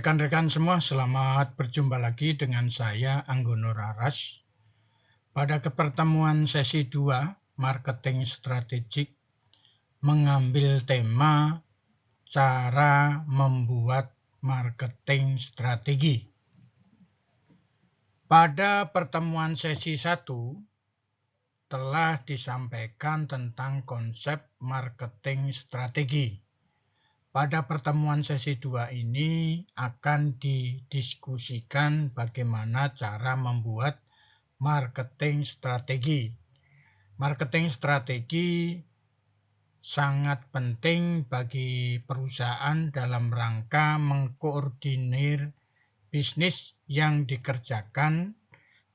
Rekan-rekan semua, selamat berjumpa lagi dengan saya, Anggono Raras. Pada pertemuan sesi 2, Marketing Strategik, mengambil tema cara membuat marketing strategi. Pada pertemuan sesi 1, telah disampaikan tentang konsep marketing strategi. Pada pertemuan sesi 2 ini akan didiskusikan bagaimana cara membuat marketing strategi. Marketing strategi sangat penting bagi perusahaan dalam rangka mengkoordinir bisnis yang dikerjakan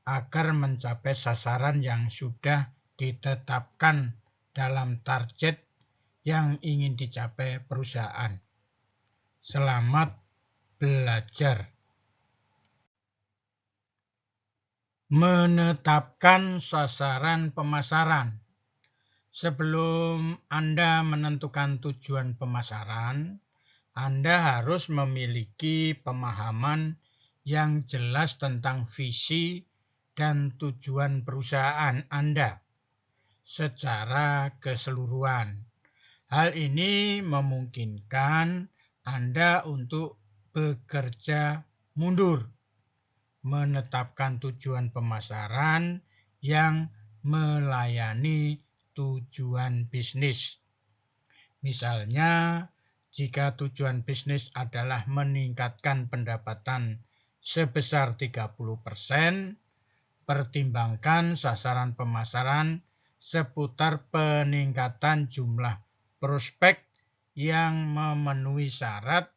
agar mencapai sasaran yang sudah ditetapkan dalam target yang ingin dicapai perusahaan. Selamat belajar. Menetapkan sasaran pemasaran. Sebelum Anda menentukan tujuan pemasaran, Anda harus memiliki pemahaman yang jelas tentang visi dan tujuan perusahaan Anda secara keseluruhan. Hal ini memungkinkan Anda untuk bekerja mundur, menetapkan tujuan pemasaran yang melayani tujuan bisnis. Misalnya, jika tujuan bisnis adalah meningkatkan pendapatan sebesar 30%, pertimbangkan sasaran pemasaran seputar peningkatan jumlah prospek yang memenuhi syarat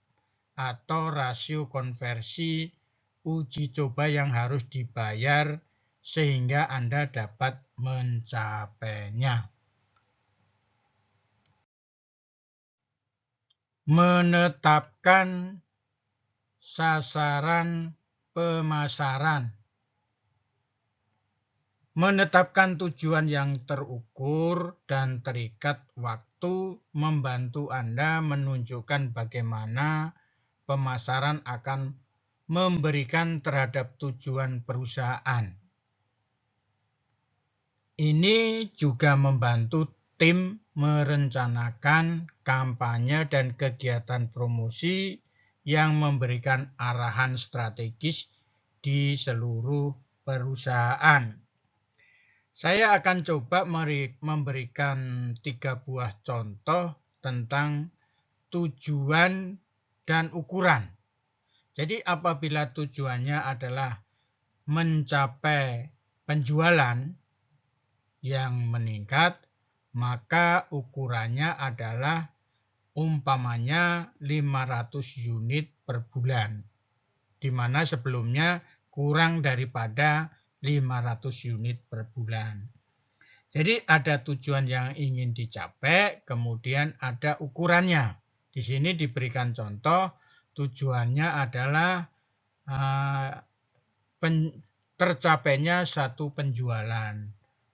atau rasio konversi uji coba yang harus dibayar sehingga Anda dapat mencapainya. Menetapkan sasaran pemasaran. Menetapkan tujuan yang terukur dan terikat waktu membantu Anda menunjukkan bagaimana pemasaran akan memberikan terhadap tujuan perusahaan. Ini juga membantu tim merencanakan kampanye dan kegiatan promosi yang memberikan arahan strategis di seluruh perusahaan. Saya akan coba memberikan 3 buah contoh tentang tujuan dan ukuran. Jadi apabila tujuannya adalah mencapai penjualan yang meningkat, maka ukurannya adalah umpamanya 500 unit per bulan, di mana sebelumnya kurang daripada 500 unit per bulan. Jadi ada tujuan yang ingin dicapai, kemudian ada ukurannya. Di sini diberikan contoh, tujuannya adalah tercapainya satu penjualan.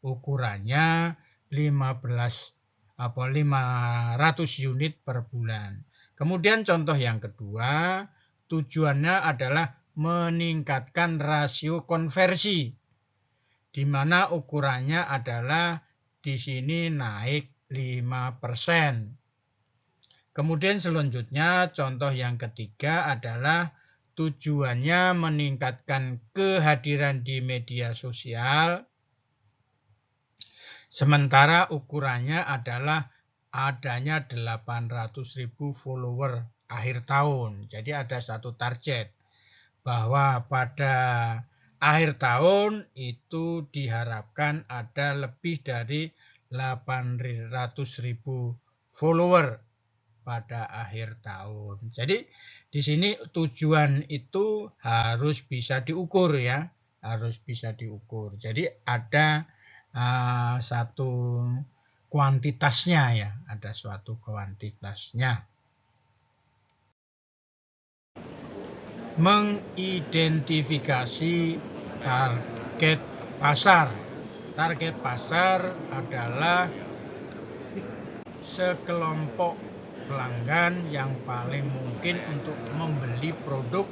Ukurannya 500 unit per bulan. Kemudian contoh yang kedua, tujuannya adalah meningkatkan rasio konversi, di mana ukurannya adalah di sini naik 5%. Kemudian selanjutnya contoh yang ketiga adalah tujuannya meningkatkan kehadiran di media sosial, sementara ukurannya adalah adanya 800.000 follower akhir tahun. Jadi ada satu target bahwa pada akhir tahun itu diharapkan ada lebih dari 800.000 follower pada akhir tahun. Jadi di sini tujuan itu harus bisa diukur ya, harus bisa diukur. Jadi ada satu kuantitasnya ya, ada suatu kuantitasnya. Mengidentifikasi target pasar. Target pasar adalah sekelompok pelanggan yang paling mungkin untuk membeli produk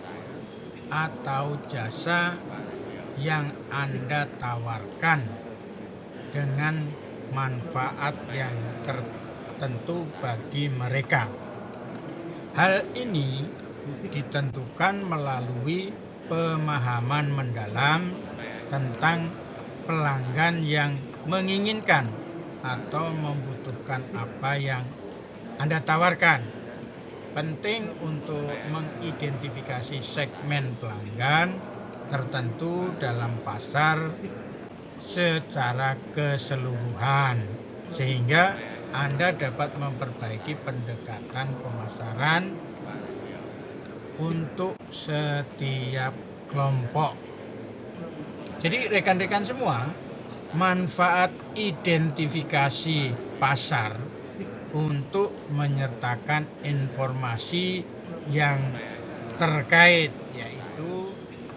atau jasa yang Anda tawarkan dengan manfaat yang tertentu bagi mereka. Hal ini ditentukan melalui pemahaman mendalam tentang pelanggan yang menginginkan atau membutuhkan apa yang Anda tawarkan. Penting untuk mengidentifikasi segmen pelanggan tertentu dalam pasar secara keseluruhan, sehingga Anda dapat memperbaiki pendekatan pemasaran untuk setiap kelompok. Jadi rekan-rekan semua, manfaat identifikasi pasar untuk menyertakan informasi yang terkait, yaitu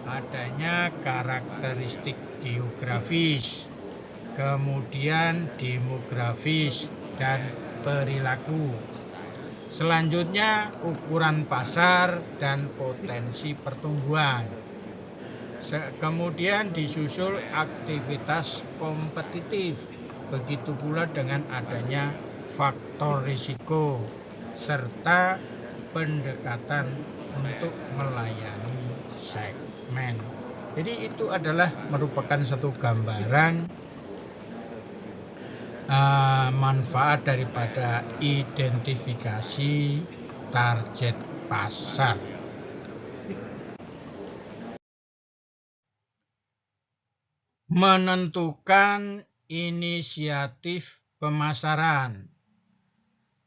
adanya karakteristik geografis, kemudian demografis, dan perilaku. Selanjutnya, ukuran pasar dan potensi pertumbuhan. Kemudian disusul aktivitas kompetitif, begitu pula dengan adanya faktor risiko, serta pendekatan untuk melayani segmen. Jadi itu adalah merupakan satu gambaran manfaat daripada identifikasi target pasar. Menentukan inisiatif pemasaran.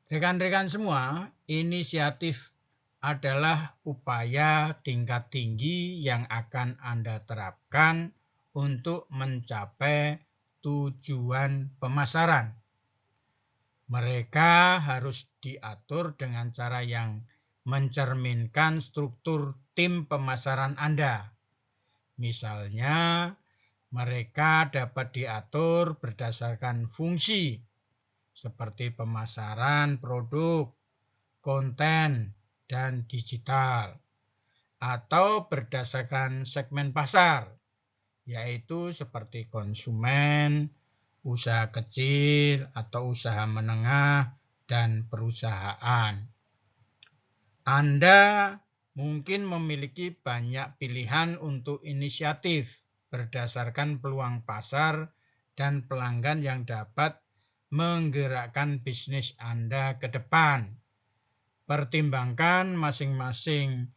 Rekan-rekan semua, inisiatif adalah upaya tingkat tinggi yang akan Anda terapkan untuk mencapai tujuan pemasaran. Mereka harus diatur dengan cara yang mencerminkan struktur tim pemasaran Anda. Misalnya, mereka dapat diatur berdasarkan fungsi seperti pemasaran produk, konten, dan digital, atau berdasarkan segmen pasar, yaitu seperti konsumen, usaha kecil atau usaha menengah, dan perusahaan. Anda mungkin memiliki banyak pilihan untuk inisiatif berdasarkan peluang pasar dan pelanggan yang dapat menggerakkan bisnis Anda ke depan. Pertimbangkan masing-masing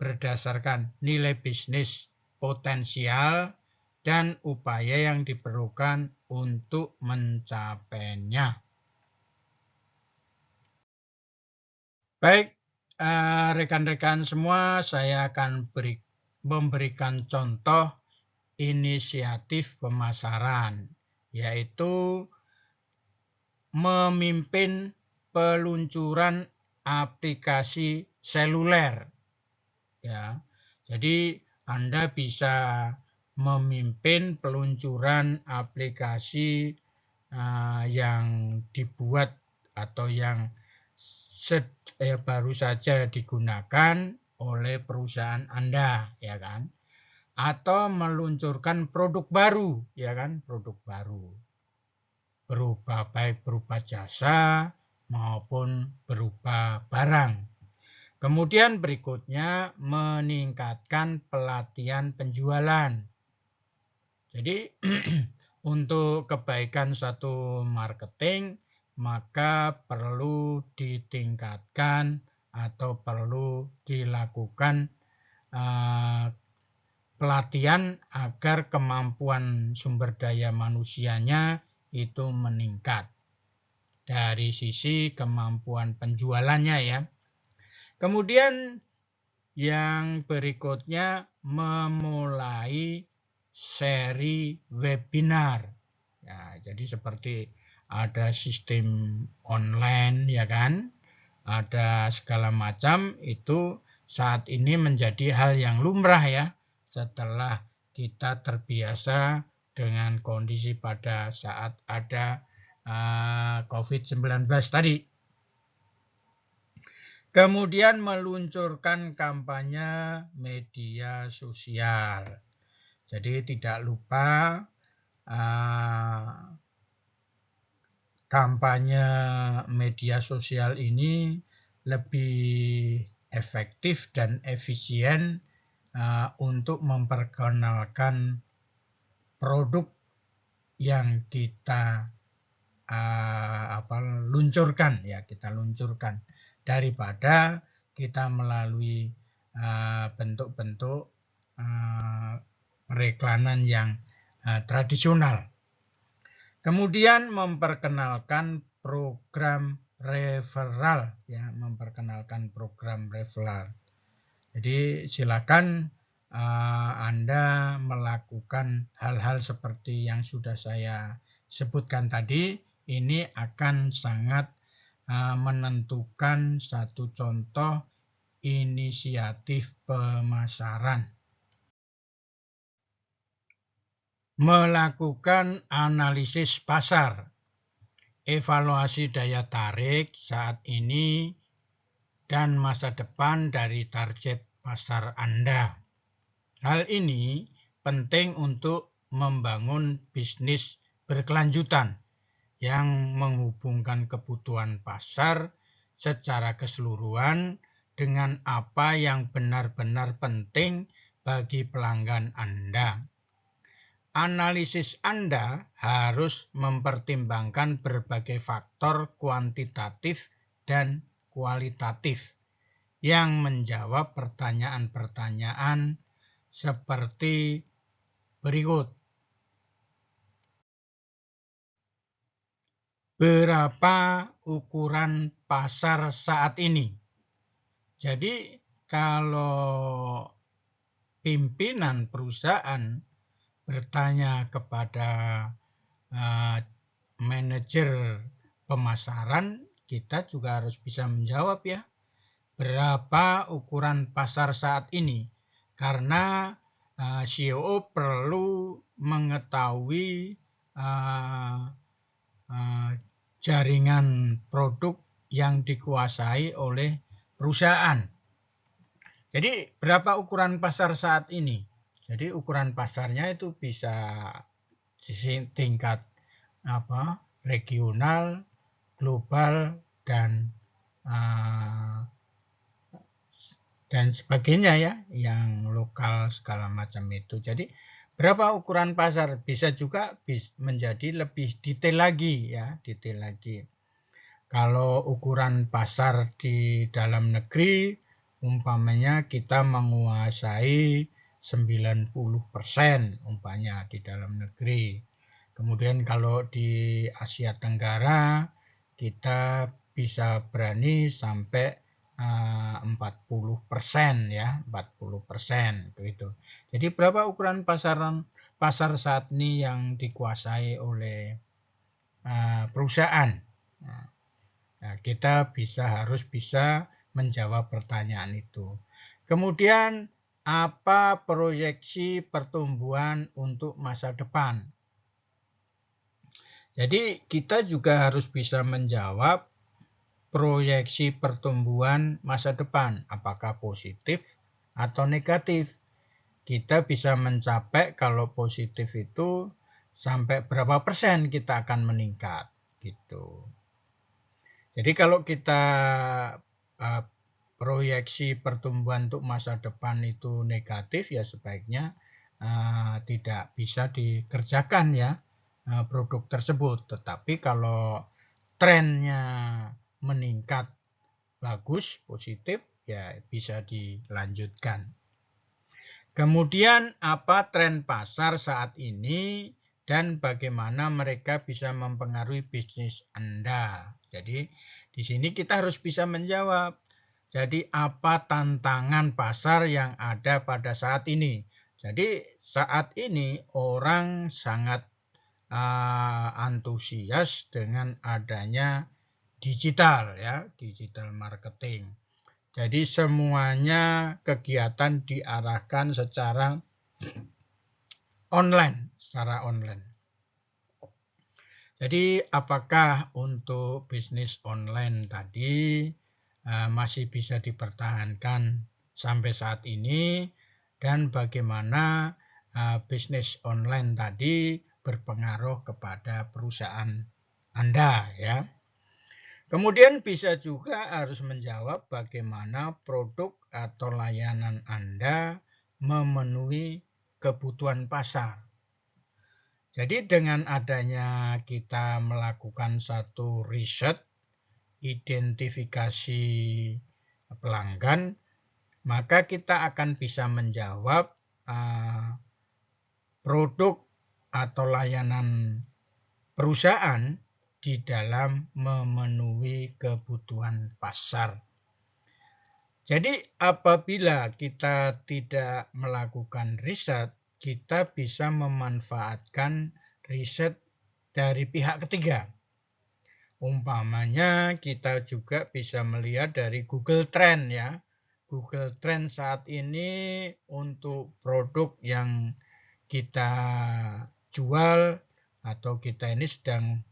berdasarkan nilai bisnis potensial dan upaya yang diperlukan untuk mencapainya. Baik, rekan-rekan semua, saya akan memberikan contoh inisiatif pemasaran, yaitu memimpin peluncuran aplikasi seluler. Ya, jadi Anda bisa memimpin peluncuran aplikasi yang dibuat atau yang baru saja digunakan oleh perusahaan Anda, ya kan? Atau meluncurkan produk baru, ya kan? Produk baru. Baik berupa jasa maupun berupa barang. Kemudian berikutnya meningkatkan pelatihan penjualan. Jadi untuk kebaikan satu marketing maka perlu ditingkatkan atau perlu dilakukan pelatihan agar kemampuan sumber daya manusianya itu meningkat dari sisi kemampuan penjualannya ya. Kemudian yang berikutnya memulai seri webinar. Ya, jadi seperti ada sistem online ya kan, ada segala macam, itu saat ini menjadi hal yang lumrah ya setelah kita terbiasa dengan kondisi pada saat ada COVID-19 tadi. Kemudian meluncurkan kampanye media sosial. Jadi tidak lupa kampanye media sosial ini lebih efektif dan efisien untuk memperkenalkan produk yang kita luncurkan, ya, kita luncurkan daripada kita melalui bentuk-bentuk periklanan yang tradisional. Kemudian memperkenalkan program referral, ya, memperkenalkan program referral. Jadi silakan Anda melakukan hal-hal seperti yang sudah saya sebutkan tadi. Ini akan sangat menentukan satu contoh inisiatif pemasaran. Melakukan analisis pasar, evaluasi daya tarik saat ini dan masa depan dari target pasar Anda. Hal ini penting untuk membangun bisnis berkelanjutan yang menghubungkan kebutuhan pasar secara keseluruhan dengan apa yang benar-benar penting bagi pelanggan Anda. Analisis Anda harus mempertimbangkan berbagai faktor kuantitatif dan kualitatif yang menjawab pertanyaan-pertanyaan seperti berikut. Berapa ukuran pasar saat ini? Jadi kalau pimpinan perusahaan bertanya kepada manajer pemasaran, kita juga harus bisa menjawab, ya. Berapa ukuran pasar saat ini? Karena CEO perlu mengetahui jaringan produk yang dikuasai oleh perusahaan. Jadi berapa ukuran pasar saat ini? Jadi ukuran pasarnya itu bisa tingkat regional, global, dan sebagainya, ya, yang lokal segala macam itu. Jadi berapa ukuran pasar bisa juga menjadi lebih detail lagi, ya, detail lagi. Kalau ukuran pasar di dalam negeri, umpamanya kita menguasai 90% umpamanya di dalam negeri. Kemudian kalau di Asia Tenggara kita bisa berani sampai 40%, ya, 40% begitu. Jadi berapa ukuran pasar saat ini yang dikuasai oleh perusahaan? Nah, kita harus bisa menjawab pertanyaan itu. Kemudian apa proyeksi pertumbuhan untuk masa depan? Jadi kita juga harus bisa menjawab proyeksi pertumbuhan masa depan, apakah positif atau negatif. Kita bisa mencapai kalau positif itu sampai berapa persen kita akan meningkat, gitu. Jadi kalau kita proyeksi pertumbuhan untuk masa depan itu negatif, ya sebaiknya tidak bisa dikerjakan, ya, produk tersebut. Tetapi kalau trennya meningkat bagus, positif, ya bisa dilanjutkan. Kemudian apa tren pasar saat ini dan bagaimana mereka bisa mempengaruhi bisnis Anda. Jadi di sini kita harus bisa menjawab. Jadi apa tantangan pasar yang ada pada saat ini? Jadi saat ini orang sangat antusias dengan adanya digital, ya, digital marketing. Jadi semuanya kegiatan diarahkan secara online. Jadi apakah untuk bisnis online tadi masih bisa dipertahankan sampai saat ini, dan bagaimana bisnis online tadi berpengaruh kepada perusahaan Anda, ya. Kemudian bisa juga harus menjawab bagaimana produk atau layanan Anda memenuhi kebutuhan pasar. Jadi dengan adanya kita melakukan satu riset, identifikasi pelanggan, maka kita akan bisa menjawab produk atau layanan perusahaan di dalam memenuhi kebutuhan pasar. Jadi apabila kita tidak melakukan riset, kita bisa memanfaatkan riset dari pihak ketiga. Umpamanya kita juga bisa melihat dari Google Trend, ya. Google Trend saat ini untuk produk yang kita jual atau kita ini sedang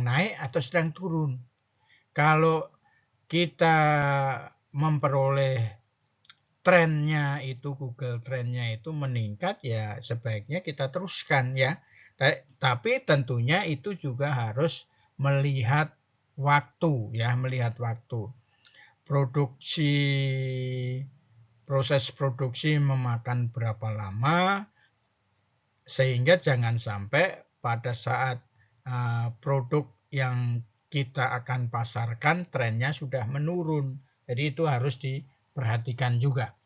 naik atau sedang turun. Kalau kita memperoleh trennya itu, Google Trendnya itu meningkat, ya sebaiknya kita teruskan, ya. Tapi tentunya itu juga harus melihat waktu, ya, melihat waktu. Proses produksi memakan berapa lama, sehingga jangan sampai pada saat produk yang kita akan pasarkan trennya sudah menurun. Jadi itu harus diperhatikan juga.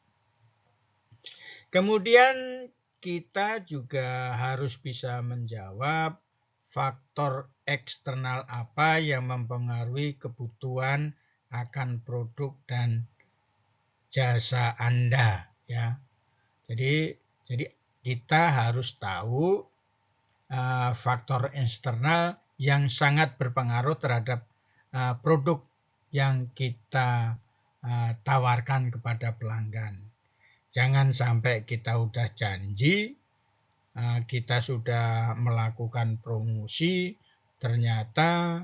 Kemudian kita juga harus bisa menjawab faktor eksternal apa yang mempengaruhi kebutuhan akan produk dan jasa Anda, ya. Jadi kita harus tahu faktor eksternal yang sangat berpengaruh terhadap produk yang kita tawarkan kepada pelanggan. Jangan sampai kita udah janji, kita sudah melakukan promosi, ternyata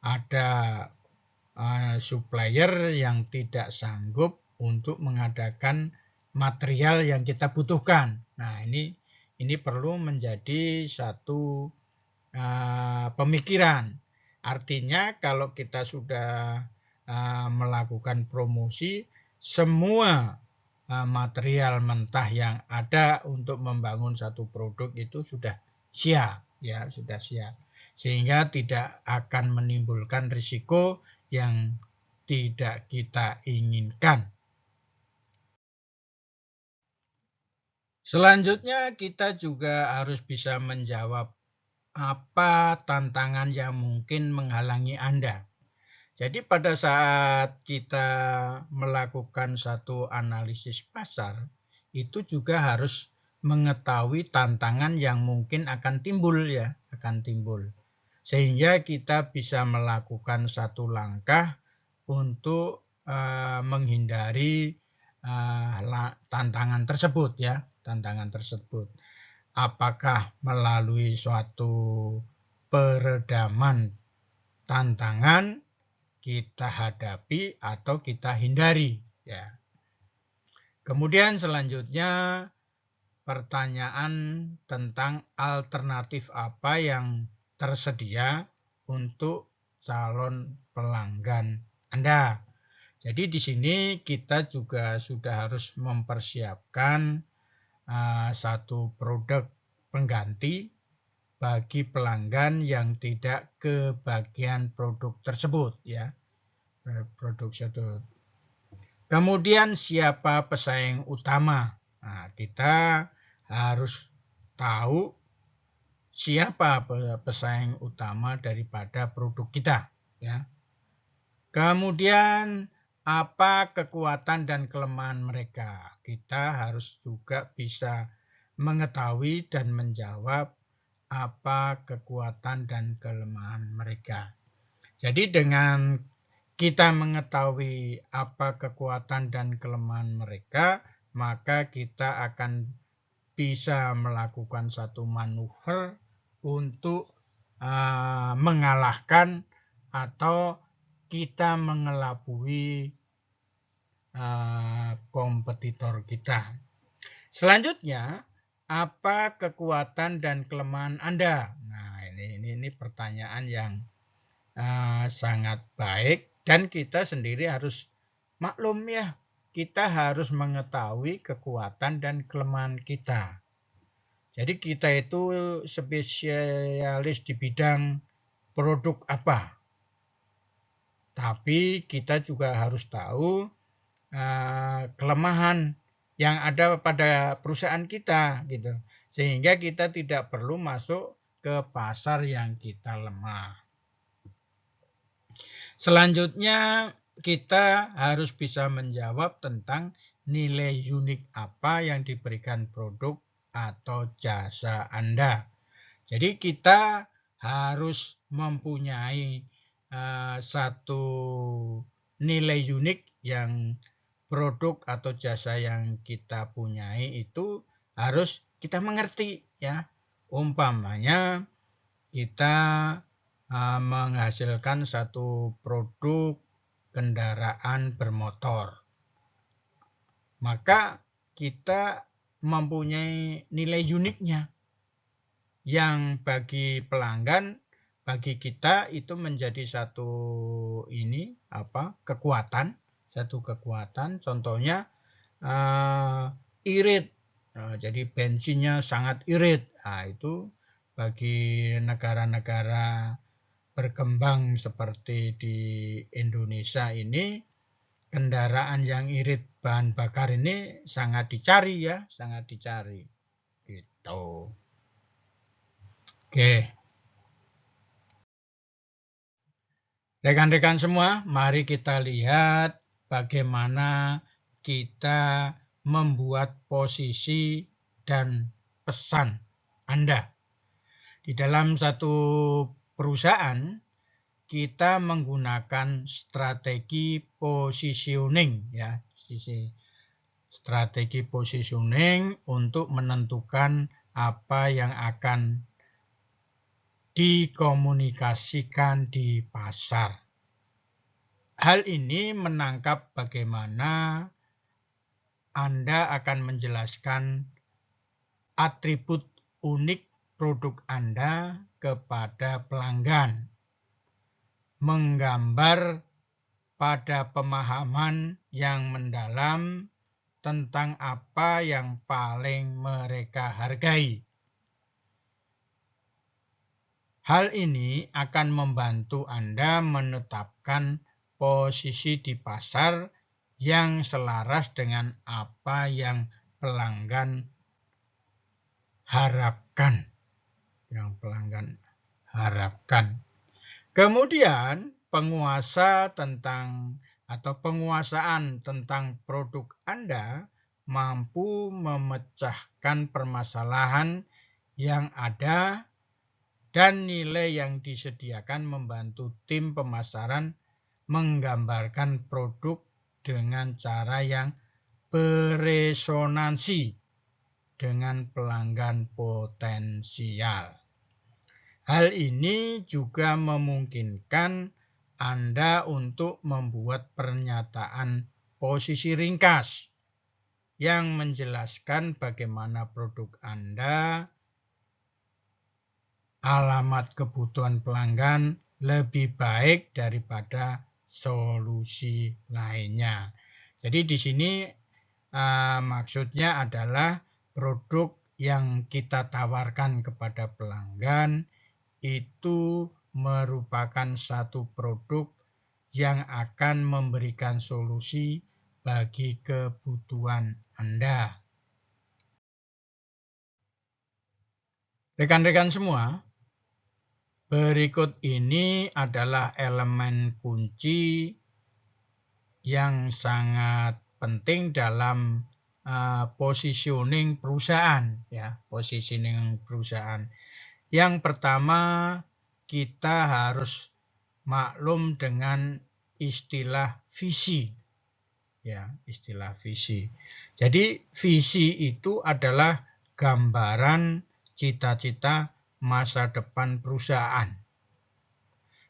ada supplier yang tidak sanggup untuk mengadakan material yang kita butuhkan. Nah, ini perlu menjadi satu pemikiran. Artinya kalau kita sudah melakukan promosi, semua material mentah yang ada untuk membangun satu produk itu sudah siap, ya, sudah siap. Sehingga tidak akan menimbulkan risiko yang tidak kita inginkan. Selanjutnya kita juga harus bisa menjawab apa tantangan yang mungkin menghalangi Anda. Jadi pada saat kita melakukan satu analisis pasar, itu juga harus mengetahui tantangan yang mungkin akan timbul, ya, akan timbul. Sehingga kita bisa melakukan satu langkah untuk menghindari tantangan tersebut, ya, tantangan tersebut. Apakah melalui suatu peredaman tantangan kita hadapi atau kita hindari, ya. Kemudian selanjutnya pertanyaan tentang alternatif apa yang tersedia untuk calon pelanggan Anda. Jadi di sini kita juga sudah harus mempersiapkan satu produk pengganti bagi pelanggan yang tidak kebagian produk tersebut, ya. Produk tersebut. Kemudian siapa pesaing utama? Nah, kita harus tahu siapa pesaing utama daripada produk kita, ya. Kemudian apa kekuatan dan kelemahan mereka? Kita harus juga bisa mengetahui dan menjawab apa kekuatan dan kelemahan mereka. Jadi dengan kita mengetahui apa kekuatan dan kelemahan mereka, maka kita akan bisa melakukan satu manuver untuk mengalahkan atau kita mengelabui kompetitor kita. Selanjutnya, apa kekuatan dan kelemahan Anda? Nah, ini pertanyaan yang sangat baik, dan kita sendiri harus maklum ya, kita harus mengetahui kekuatan dan kelemahan kita. Jadi kita itu spesialis di bidang produk apa, tapi kita juga harus tahu kelemahan yang ada pada perusahaan kita gitu, sehingga kita tidak perlu masuk ke pasar yang kita lemah. Selanjutnya kita harus bisa menjawab tentang nilai unik apa yang diberikan produk atau jasa Anda. Jadi kita harus mempunyai satu nilai unik yang produk atau jasa yang kita punyai itu harus kita mengerti ya. Umpamanya kita menghasilkan satu produk kendaraan bermotor. Maka kita mempunyai nilai uniknya yang bagi pelanggan, bagi kita itu menjadi satu kekuatan, contohnya irit. Jadi bensinnya sangat irit. Nah, itu bagi negara-negara berkembang seperti di Indonesia ini, kendaraan yang irit bahan bakar ini sangat dicari ya, sangat dicari. Gitu. Oke. Rekan-rekan semua, mari kita lihat bagaimana kita membuat posisi dan pesan Anda. Di dalam satu perusahaan, kita menggunakan strategi positioning ya, strategi positioning untuk menentukan apa yang akan dikomunikasikan di pasar. Hal ini menangkap bagaimana Anda akan menjelaskan atribut unik produk Anda kepada pelanggan, menggambar pada pemahaman yang mendalam tentang apa yang paling mereka hargai. Hal ini akan membantu Anda menetapkan posisi di pasar yang selaras dengan apa yang pelanggan harapkan. Kemudian penguasaan tentang produk Anda mampu memecahkan permasalahan yang ada, dan nilai yang disediakan membantu tim pemasaran menggambarkan produk dengan cara yang beresonansi dengan pelanggan potensial. Hal ini juga memungkinkan Anda untuk membuat pernyataan posisi ringkas yang menjelaskan bagaimana produk Anda, alamat kebutuhan pelanggan lebih baik daripada solusi lainnya. Jadi di sini maksudnya adalah produk yang kita tawarkan kepada pelanggan itu merupakan satu produk yang akan memberikan solusi bagi kebutuhan Anda. Rekan-rekan semua, berikut ini adalah elemen kunci yang sangat penting dalam positioning perusahaan ya, positioning perusahaan. Yang pertama, kita harus maklum dengan istilah visi. Ya, istilah visi. Jadi visi itu adalah gambaran cita-cita masa depan perusahaan.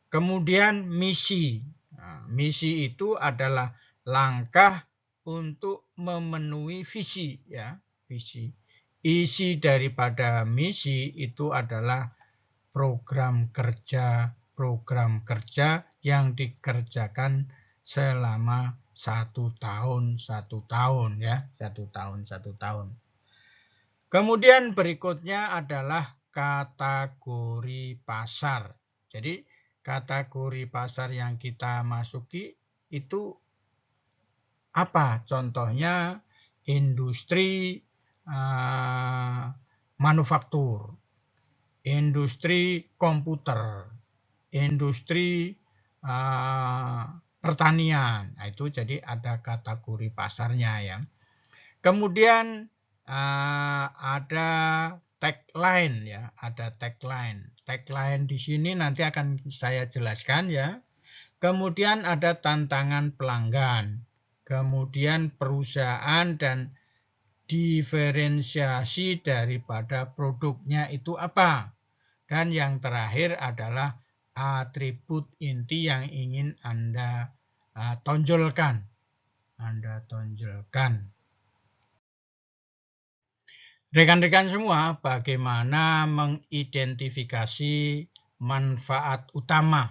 Kemudian misi. Nah, misi itu adalah langkah untuk memenuhi visi, ya, visi. Isi daripada misi itu adalah program kerja yang dikerjakan selama 1 tahun, ya, 1 tahun. Kemudian berikutnya adalah kategori pasar. Jadi kategori pasar yang kita masuki itu apa? Contohnya industri manufaktur, industri komputer, industri pertanian. Nah, itu jadi ada kategori pasarnya, ya. Kemudian ada tagline, ya, ada tagline. Tagline di sini nanti akan saya jelaskan, ya. Kemudian ada tantangan pelanggan. Kemudian perusahaan dan diferensiasi daripada produknya itu apa. Dan yang terakhir adalah atribut inti yang ingin Anda tonjolkan. Rekan-rekan semua, bagaimana mengidentifikasi manfaat utama?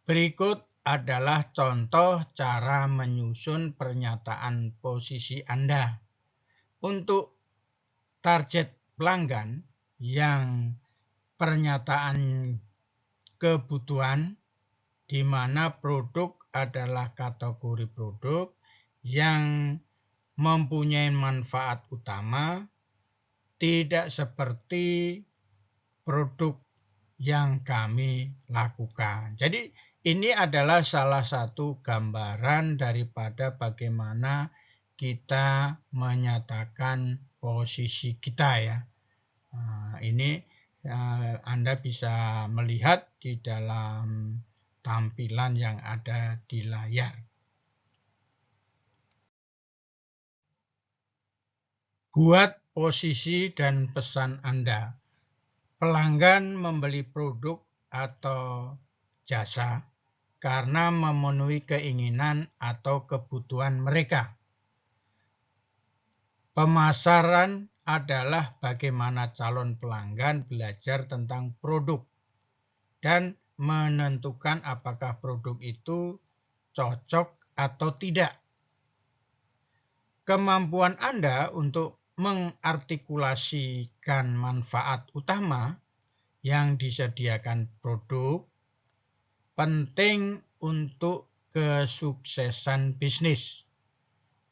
Berikut adalah contoh cara menyusun pernyataan posisi Anda. Untuk target pelanggan yang pernyataan kebutuhan, di mana produk adalah kategori produk yang mempunyai manfaat utama, tidak seperti produk yang kami lakukan. Jadi ini adalah salah satu gambaran daripada bagaimana kita menyatakan posisi kita, ya. Ini Anda bisa melihat di dalam tampilan yang ada di layar. Buat posisi dan pesan Anda. Pelanggan membeli produk atau jasa karena memenuhi keinginan atau kebutuhan mereka. Pemasaran adalah bagaimana calon pelanggan belajar tentang produk dan menentukan apakah produk itu cocok atau tidak. Kemampuan Anda untuk mengartikulasikan manfaat utama yang disediakan produk penting untuk kesuksesan bisnis.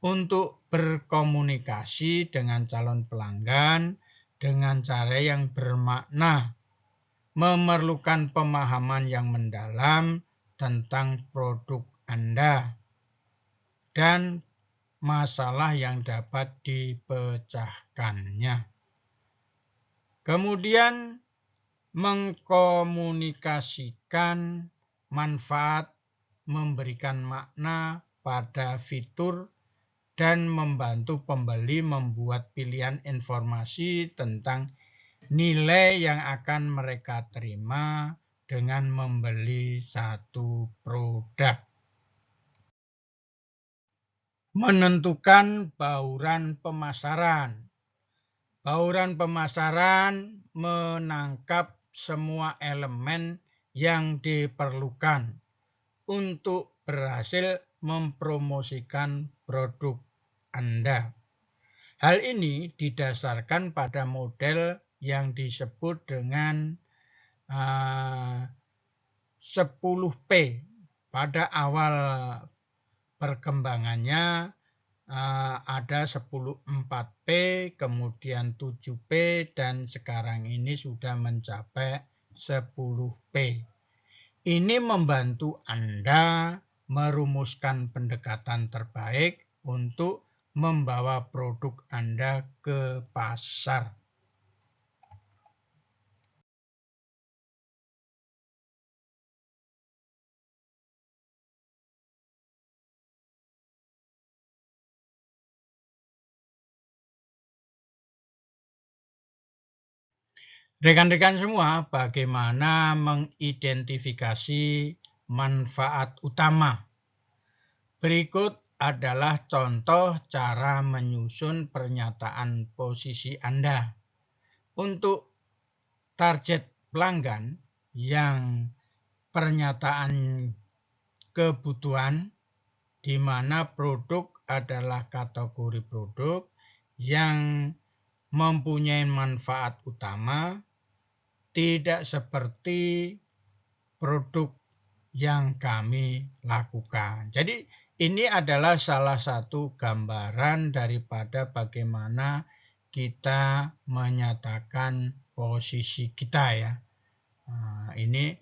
Untuk berkomunikasi dengan calon pelanggan dengan cara yang bermakna, memerlukan pemahaman yang mendalam tentang produk Anda dan masalah yang dapat dipecahkannya. Kemudian mengkomunikasikan manfaat, memberikan makna pada fitur, dan membantu pembeli membuat pilihan informasi tentang nilai yang akan mereka terima dengan membeli satu produk. Menentukan bauran pemasaran. Bauran pemasaran menangkap semua elemen yang diperlukan untuk berhasil mempromosikan produk Anda. Hal ini didasarkan pada model yang disebut dengan 10P. Pada awal perkembangannya ada 10-4P, kemudian 7P, dan sekarang ini sudah mencapai 10P. Ini membantu Anda merumuskan pendekatan terbaik untuk membawa produk Anda ke pasar. Rekan-rekan semua, bagaimana mengidentifikasi manfaat utama? Berikut adalah contoh cara menyusun pernyataan posisi Anda. Untuk target pelanggan yang pernyataan kebutuhan di mana produk adalah kategori produk yang mempunyai manfaat utama, tidak seperti produk yang kami lakukan. Jadi ini adalah salah satu gambaran daripada bagaimana kita menyatakan posisi kita ya. Ini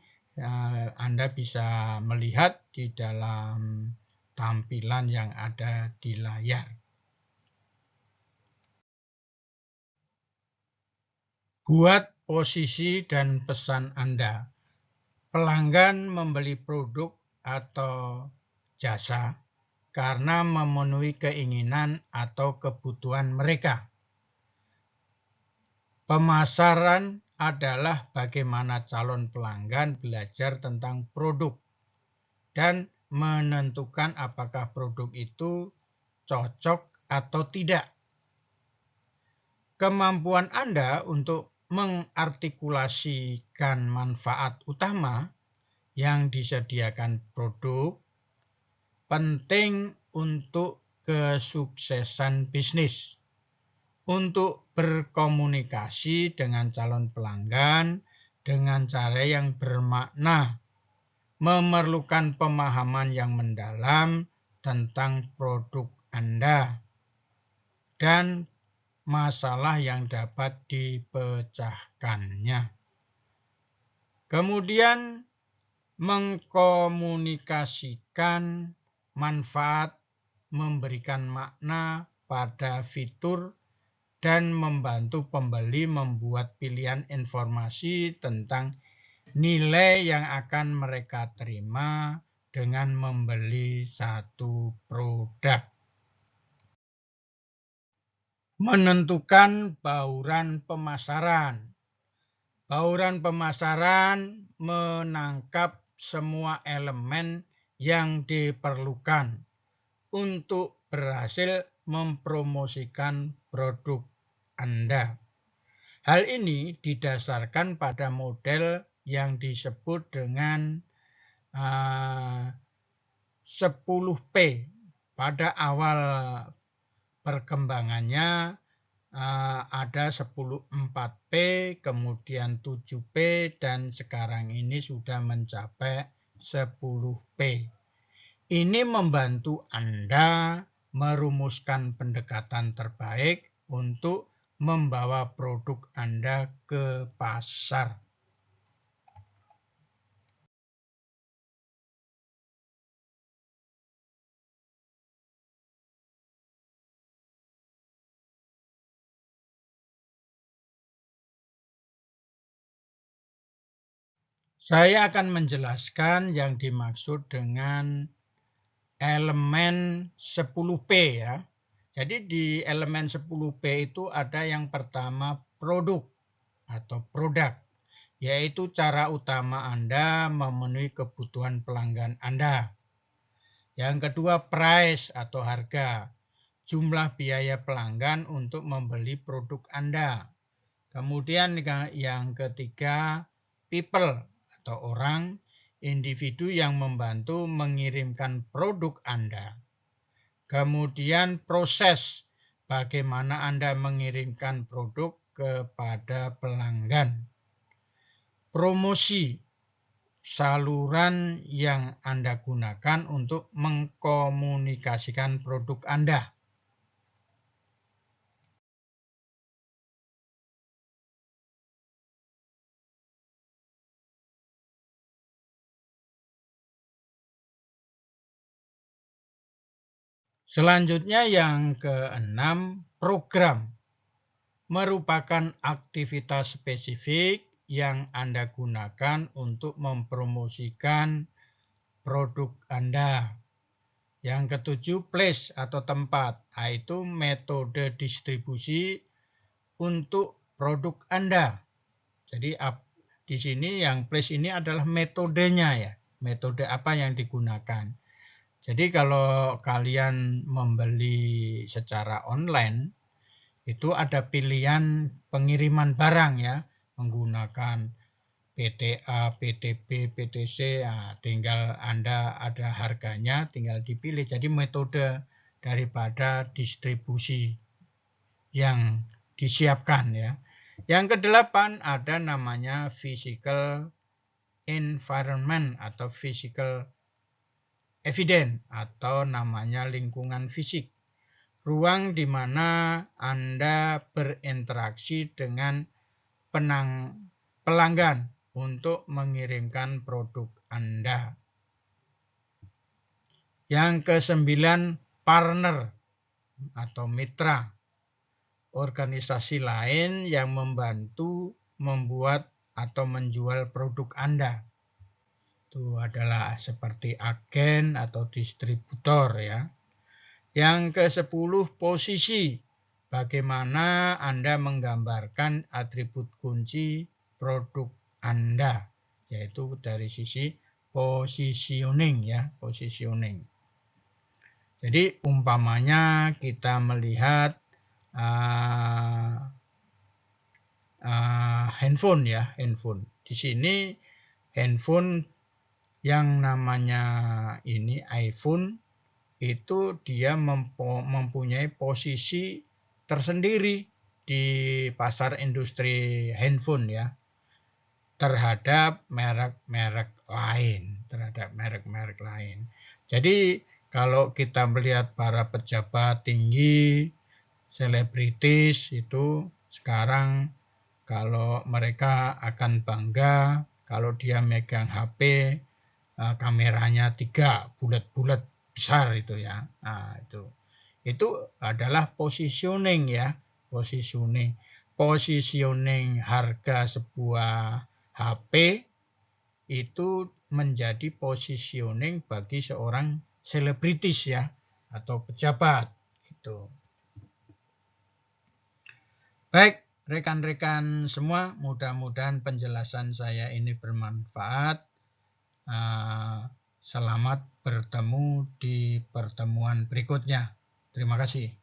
Anda bisa melihat di dalam tampilan yang ada di layar. Buat posisi dan pesan Anda. Pelanggan membeli produk atau jasa karena memenuhi keinginan atau kebutuhan mereka. Pemasaran adalah bagaimana calon pelanggan belajar tentang produk dan menentukan apakah produk itu cocok atau tidak. Kemampuan Anda untuk mengartikulasikan manfaat utama yang disediakan produk penting untuk kesuksesan bisnis. Untuk berkomunikasi dengan calon pelanggan dengan cara yang bermakna, memerlukan pemahaman yang mendalam tentang produk Anda dan masalah yang dapat dipecahkannya. Kemudian mengkomunikasikan manfaat, memberikan makna pada fitur, dan membantu pembeli membuat pilihan informasi tentang nilai yang akan mereka terima dengan membeli satu produk. Menentukan bauran pemasaran. Bauran pemasaran menangkap semua elemen yang diperlukan untuk berhasil mempromosikan produk Anda. Hal ini didasarkan pada model yang disebut dengan 10P. Pada awal perkembangannya ada 10-4P, kemudian 7P, dan sekarang ini sudah mencapai 10P. Ini membantu Anda merumuskan pendekatan terbaik untuk membawa produk Anda ke pasar. Saya akan menjelaskan yang dimaksud dengan elemen 10P ya. Jadi di elemen 10P itu ada yang pertama produk atau produk, yaitu cara utama Anda memenuhi kebutuhan pelanggan Anda. Yang kedua price atau harga, jumlah biaya pelanggan untuk membeli produk Anda. Kemudian yang ketiga people atau orang, individu yang membantu mengirimkan produk Anda. Kemudian proses, bagaimana Anda mengirimkan produk kepada pelanggan. Promosi, saluran yang Anda gunakan untuk mengkomunikasikan produk Anda. Selanjutnya yang keenam, program. Merupakan aktivitas spesifik yang Anda gunakan untuk mempromosikan produk Anda. Yang ketujuh, place atau tempat, yaitu metode distribusi untuk produk Anda. Jadi di sini yang place ini adalah metodenya ya, metode apa yang digunakan. Jadi kalau kalian membeli secara online, itu ada pilihan pengiriman barang ya, menggunakan PTA, PTB, PTC, nah, tinggal Anda ada harganya, tinggal dipilih. Jadi metode daripada distribusi yang disiapkan ya. Yang kedelapan ada namanya physical environment atau physical evidence atau namanya lingkungan fisik. Ruang di mana Anda berinteraksi dengan pelanggan untuk mengirimkan produk Anda. Yang kesembilan, partner atau mitra. Organisasi lain yang membantu membuat atau menjual produk Anda. Itu adalah seperti agen atau distributor ya. Yang ke-10, posisi. Bagaimana Anda menggambarkan atribut kunci produk Anda, yaitu dari sisi positioning ya, positioning. Jadi umpamanya kita melihat handphone ya, handphone. Di sini handphone yang namanya ini iPhone itu dia mempunyai posisi tersendiri di pasar industri handphone ya, terhadap merek-merek lain. Jadi kalau kita melihat para pejabat tinggi, selebritis itu sekarang kalau mereka akan bangga kalau dia megang HP, kameranya 3 bulat-bulat besar itu ya. Nah, itu adalah positioning ya, positioning harga sebuah HP itu menjadi positioning bagi seorang selebritis ya atau pejabat gitu. Baik, rekan-rekan semua, mudah-mudahan penjelasan saya ini bermanfaat. Selamat bertemu di pertemuan berikutnya. Terima kasih.